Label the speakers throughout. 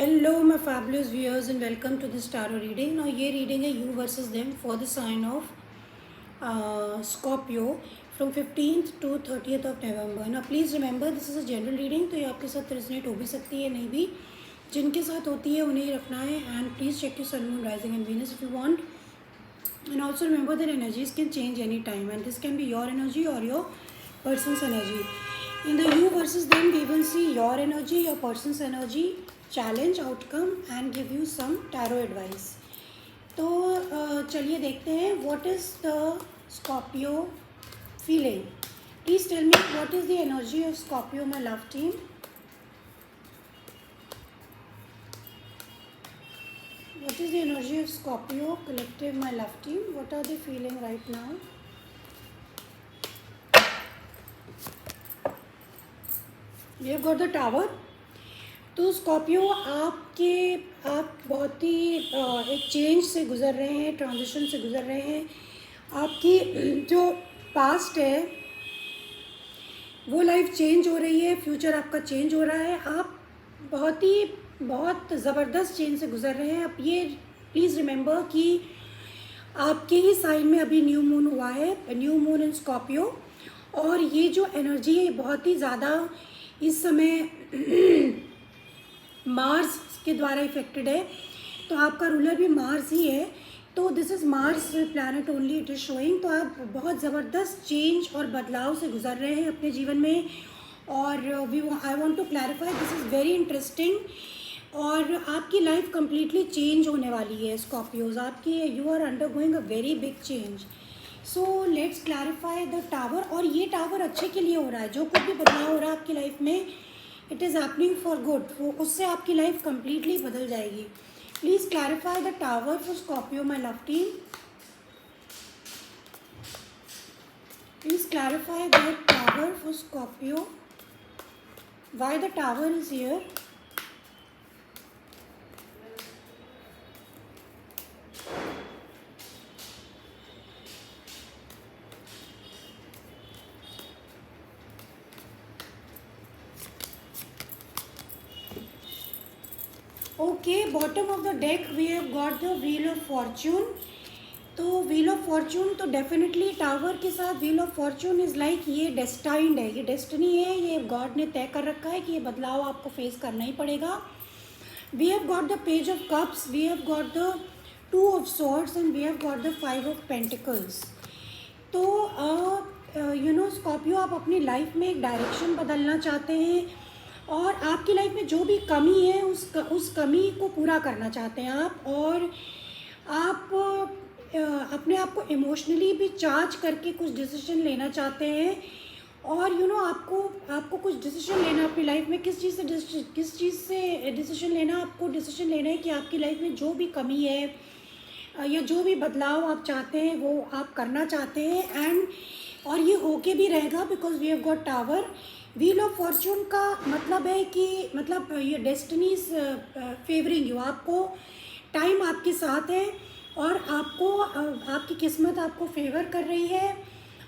Speaker 1: Hello my fabulous viewers and welcome to this tarot reading. Now ये reading है you versus them for the sign of Scorpio from 15th to 30th of November. Now please remember this is a general reading, तो ये आपके साथ resonate हो भी सकती है, नहीं भी. जिनके साथ होती है उन्हें ही रखना है. And please check your sun, moon, rising and Venus if you want. And also remember that energies can change any time and this can be your energy or your person's energy. In the you versus them we will see your energy, your person's energy, challenge, outcome and give you some tarot advice. तो चलिए देखते हैं what is the Scorpio feeling. Please tell me what is the energy of Scorpio, my love team. What is the energy of Scorpio collective, my love team? What are they feeling right now? We have got the Tower. तो Scorpio आप बहुत ही एक change से गुज़र रहे हैं, transition से गुज़र रहे हैं. आपकी जो पास्ट है वो लाइफ चेंज हो रही है, फ्यूचर आपका चेंज हो रहा है. आप बहुत ज़बरदस्त चेंज से गुज़र रहे हैं. आप ये प्लीज़ रिमेंबर कि आपके ही साइन में अभी न्यू मून हुआ है, न्यू मून इन स्कॉर्पियो. और ये जो एनर्जी है बहुत ही ज़्यादा इस समय मार्स के द्वारा इफेक्टेड है. तो आपका रूलर भी मार्स ही है. तो this is Mars planet only it is showing. तो आप बहुत ज़बरदस्त चेंज और बदलाव से गुजर रहे हैं अपने जीवन में. और I want to clarify this is very interesting. और आपकी लाइफ कम्प्लीटली चेंज होने वाली है स्कॉर्पियोज. आपकी you are undergoing a very big change. So let's clarify the tower. और ये टावर अच्छे के लिए हो रहा है. जो कुछ भी बदलाव हो रहा है आपकी लाइफ में it is happening for good. वो उससे आपकी लाइफ कम्प्लीटली बदल जाएगी. Please clarify the tower for Scorpio, my love team. Please clarify the tower for Scorpio. Why the tower is here. Okay, bottom of the deck we have got the wheel of fortune. तो wheel of fortune तो definitely tower के साथ wheel of fortune is like ये destined है, ये destiny है. ये God ने तय कर रखा है कि ये बदलाव आपको फेस करना ही पड़ेगा. We have got the page of cups, we have got the two of swords and we have got the five of pentacles. तो यू नो स्कॉर्पियो, आप अपनी लाइफ में एक डायरेक्शन बदलना चाहते हैं और आपकी लाइफ में जो भी कमी है उस कमी को पूरा करना चाहते हैं आप. और आप अपने आप को इमोशनली भी चार्ज करके कुछ डिसीजन लेना चाहते हैं. और यू नो आपको कुछ डिसीजन लेना अपनी लाइफ में. किस चीज़ से डिसीजन लेना. आपको डिसीजन लेना है कि आपकी लाइफ में जो भी कमी है या जो भी बदलाव आप चाहते हैं वो आप करना चाहते हैं. एंड और ये होके भी रहेगा because we have got tower. Wheel of fortune का मतलब है कि ये डेस्टिनीज फेवरिंग यू. आपको टाइम आपके साथ है और आपको आपकी किस्मत आपको फेवर कर रही है.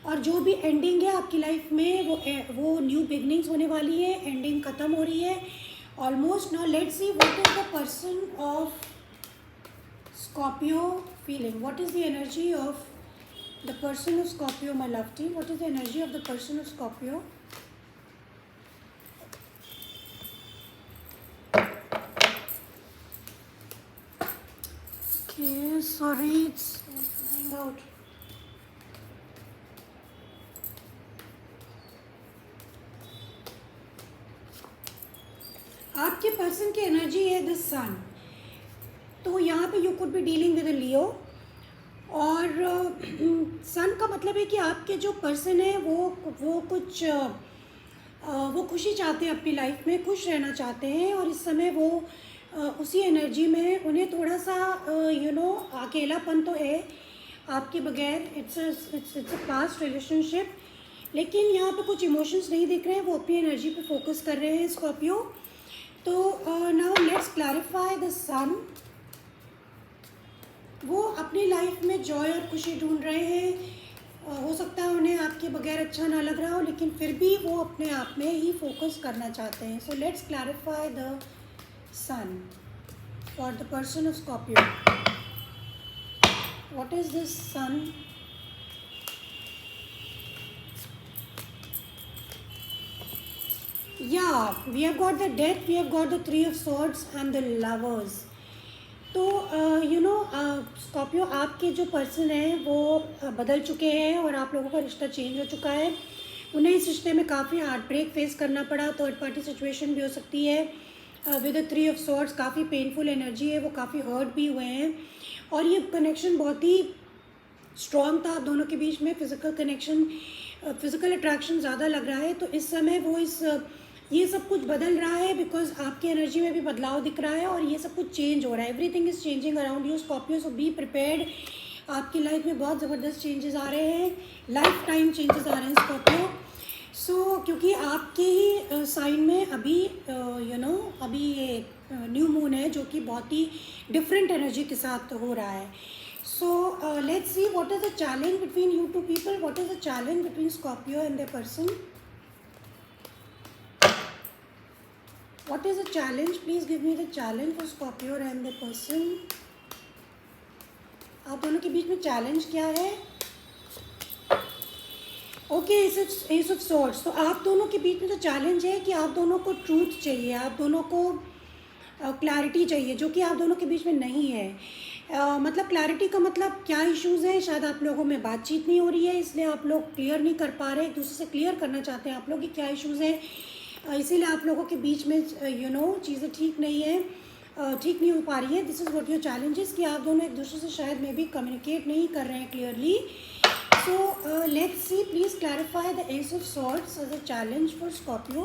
Speaker 1: और जो भी एंडिंग है आपकी लाइफ में वो न्यू बिगनिंग्स होने वाली है. एंडिंग ख़त्म हो रही है almost. Now let's see what is the person of Scorpio feeling. What is the energy of the person of Scorpio, my love team. What is the energy of the person of Scorpio. Okay, sorry, it's flying out. आपके person की energy है the sun. तो यहाँ पे you could be dealing with a Leo. और sun का मतलब है कि आपके जो पर्सन है वो कुछ वो खुशी चाहते हैं अपनी लाइफ में, खुश रहना चाहते हैं. और इस समय वो उसी एनर्जी में उन्हें थोड़ा सा यू नो अकेलापन तो है आपके बगैर. It's a past relationship. लेकिन यहाँ पे कुछ इमोशंस नहीं दिख रहे हैं. वो अपनी एनर्जी पे फोकस कर रहे हैं स्कॉर्पियो. तो नाउ लेट्स क्लैरिफाई द सन. वो अपनी लाइफ में जॉय और खुशी ढूंढ रहे हैं. हो सकता है उन्हें आपके बगैर अच्छा ना लग रहा हो लेकिन फिर भी वो अपने आप में ही फोकस करना चाहते हैं. So let's clarify the sun. for the person of Scorpio. What is this Sun? Yeah, we have got the Death, we have got the Three of Swords and the Lovers. तो Scorpio आपके जो person हैं वो बदल चुके हैं और आप लोगों का रिश्ता चेंज हो चुका है. उन्हें इस रिश्ते में काफ़ी हार्ट ब्रेक फेस करना पड़ा. थर्ड पार्टी सिचुएशन भी हो सकती है. With the three of swords काफ़ी पेनफुल एनर्जी है, वो काफ़ी हर्ट भी हुए हैं और ये कनेक्शन बहुत ही स्ट्रॉन्ग था आप दोनों के बीच में. फिज़िकल कनेक्शन, फिज़िकल अट्रैक्शन ज़्यादा लग रहा है. तो इस समय वो ये सब कुछ बदल रहा है बिकॉज आपकी एनर्जी में भी बदलाव दिख रहा है और ये सब कुछ चेंज हो रहा है. Everything is changing around you Scorpio, so be prepared. आपकी लाइफ में बहुत ज़बरदस्त चेंजेस आ रहे हैं, लाइफ टाइम चेंजेस आ रहे हैं स्कॉर्पियो. सो क्योंकि आपके ही साइन में अभी अभी ये न्यू मून है जो कि बहुत ही डिफरेंट एनर्जी के साथ हो रहा है. So let's see what is the challenge between you two people. What is the challenge between Scorpio and the person. What is the challenge? Please give me the challenge for Scorpio and the person. आप दोनों के बीच में challenge क्या है? Okay, S of swords. तो आप दोनों के बीच में जो चैलेंज है कि आप दोनों को ट्रूथ चाहिए, आप दोनों को क्लैरिटी चाहिए जो कि आप दोनों के बीच में नहीं है. मतलब क्लैरिटी का मतलब क्या इश्यूज़ हैं. शायद आप लोगों में बातचीत नहीं हो रही है, इसलिए आप लोग क्लियर नहीं कर पा रहे. एक दूसरे से क्लियर करना चाहते हैं आप लोग कि क्या इश्यूज़ हैं. इसीलिए आप लोगों के बीच में चीज़ें ठीक नहीं है, ठीक नहीं हो पा रही है. This is what your challenges कि आप दोनों एक दूसरे से शायद मे बी कम्युनिकेट नहीं कर रहे हैं clearly. So let's see, please clarify the ace of swords as a challenge for Scorpio.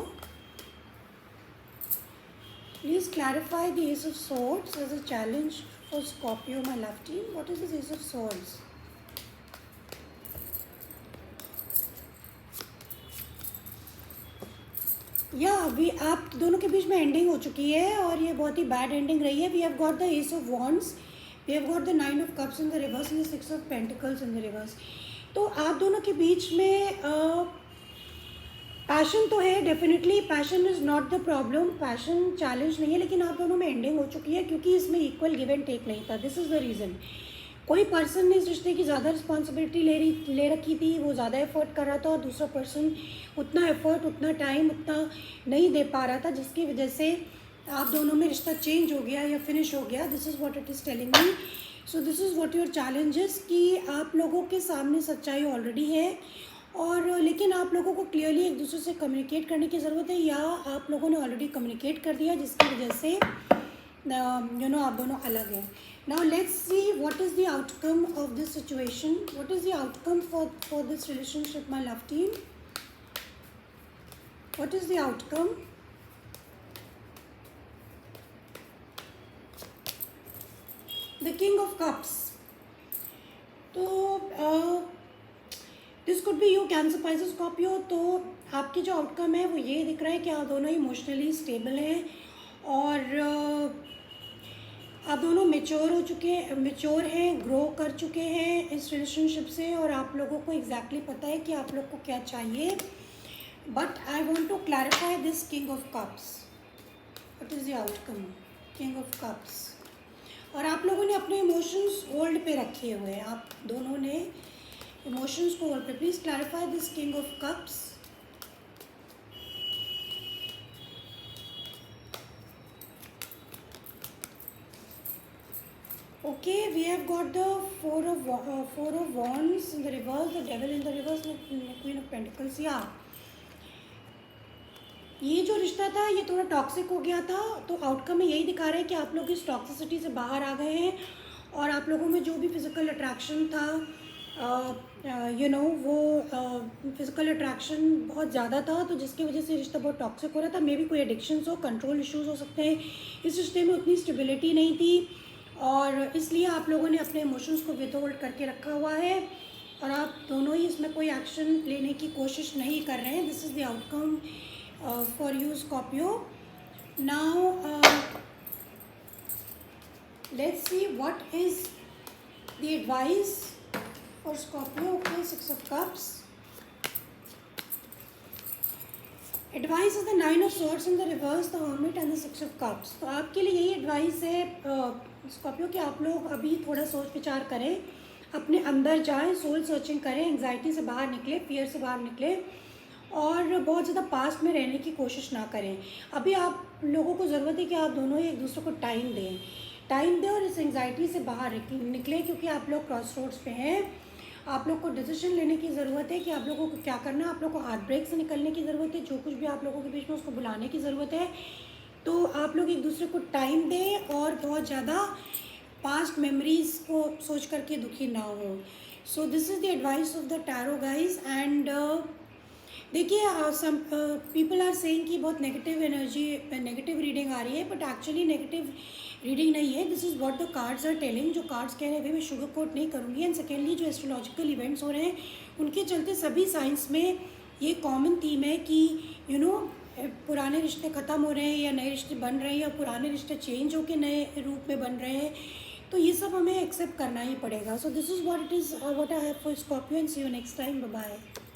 Speaker 1: Please clarify the ace of swords as a challenge for Scorpio, my love team. What is this ace of swords? या अभी आप दोनों के बीच में ending हो चुकी है और ये बहुत ही बैड एंडिंग रही है. We have got the ace of wands, we have got the nine of cups in the reverse and the six of pentacles in the reverse. तो आप दोनों के बीच में पैशन तो है, definitely passion is not the problem, passion challenge नहीं है, लेकिन आप दोनों में एंडिंग हो चुकी है क्योंकि इसमें इक्वल गिव एंड टेक नहीं था. This is the reason. कोई पर्सन ने इस रिश्ते की ज़्यादा रिस्पॉन्सिबिलिटी ले रखी थी, वो ज़्यादा एफर्ट कर रहा था और दूसरा पर्सन उतना एफर्ट, उतना टाइम, उतना नहीं दे पा रहा था, जिसकी वजह से आप दोनों में रिश्ता चेंज हो गया या फिनिश हो गया. This is what it is telling me. So this is what your challenges कि आप लोगों के सामने सच्चाई ऑलरेडी है और लेकिन आप लोगों को क्लियरली एक दूसरे से कम्युनिकेट करने की ज़रूरत है, या आप लोगों ने ऑलरेडी कम्युनिकेट कर दिया जिसकी वजह से आप दोनों अलग हैं. Now let's see what is the outcome of this situation. What is the outcome for this relationship, my love team? What is the outcome? The King of Cups. तो this could be you cancer Pisces Scorpio. तो आपकी जो outcome है वो ये दिख रहा है कि आप दोनों इमोशनली स्टेबल हैं और आप दोनों मेच्योर हैं, ग्रो कर चुके हैं इस रिलेशनशिप से और आप लोगों को एग्जैक्टली पता है कि आप लोग को क्या चाहिए. But I want to clarify this king of cups. What is the outcome? King of cups. और आप लोगों ने अपने इमोशंस होल्ड पे रखे हुए हैं, आप दोनों ने इमोशंस को होल्ड पे. Please clarify this king of cups. Okay, we have got the four of wands in the reverse, the devil in the reverse, the queen of pentacles. Yeah, ये जो रिश्ता था ये थोड़ा टॉक्सिक हो गया था. तो आउटकम में यही दिखा रहा है कि आप लोग इस टॉक्सिसिटी से बाहर आ गए हैं और आप लोगों में जो भी फिज़िकल अट्रैक्शन था वो फिज़िकल अट्रैक्शन बहुत ज़्यादा था, तो जिसकी वजह से रिश्ता बहुत टॉक्सिक हो रहा था. मे बी कोई एडिक्शंस हो, कंट्रोल इश्यूज़ हो सकते हैं. इस रिश्ते में उतनी स्टेबिलिटी नहीं थी और इसलिए आप लोगों ने अपने इमोशंस को विदहोल्ड करके रखा हुआ है और आप दोनों ही इसमें कोई एक्शन लेने की कोशिश नहीं कर रहे हैं. This is the outcome for you Scorpio. Now let's see what is the advice for Scorpio. Okay, six of cups. Advice is the 9 of swords in the reverse, the hermit and the 6 of cups. तो आपके लिए यही advice है Scorpio कि आप लोग अभी थोड़ा सोच विचार करें, अपने अंदर जाएं, सोल सर्चिंग करें, एंग्जाइटी से बाहर निकले, फियर से बाहर निकले और बहुत ज़्यादा पास्ट में रहने की कोशिश ना करें। अभी आप लोगों को ज़रूरत है कि आप दोनों ही एक दूसरे को टाइम दें और इस एंग्जाइटी से बाहर निकलें, क्योंकि आप लोग क्रॉस रोड्स पे हैं। आप लोग को डिसीजन लेने की ज़रूरत है कि आप लोगों को क्या करना है। आप लोग को हार्ट ब्रेक से निकलने की ज़रूरत है, जो कुछ भी आप लोगों के बीच में उसको बुलाने की ज़रूरत है। तो आप लोग एक दूसरे को टाइम दें और बहुत ज़्यादा पास्ट मेमोरीज़ को सोच करके दुखी ना हो। So this is the advice of the tarot guys. And देखिए सम पीपल आर सेइंग कि बहुत नेगेटिव एनर्जी, नेगेटिव रीडिंग आ रही है, बट एक्चुअली नेगेटिव रीडिंग नहीं है। This is what the cards are telling. जो कार्ड्स कह रहे हैं मैं शुगर कोट नहीं करूँगी। एंड सेकेंडली जो एस्ट्रोलॉजिकल इवेंट्स हो रहे हैं उनके चलते सभी साइंस में ये कॉमन थीम है कि यू नो पुराने रिश्ते ख़त्म हो रहे हैं या नए रिश्ते बन रहे हैं, या पुराने रिश्ते चेंज होकर नए रूप में बन रहे हैं। तो ये सब हमें एक्सेप्ट करना ही पड़ेगा। So this is what it is, what I have for Scorpio and see you next time. Bye bye.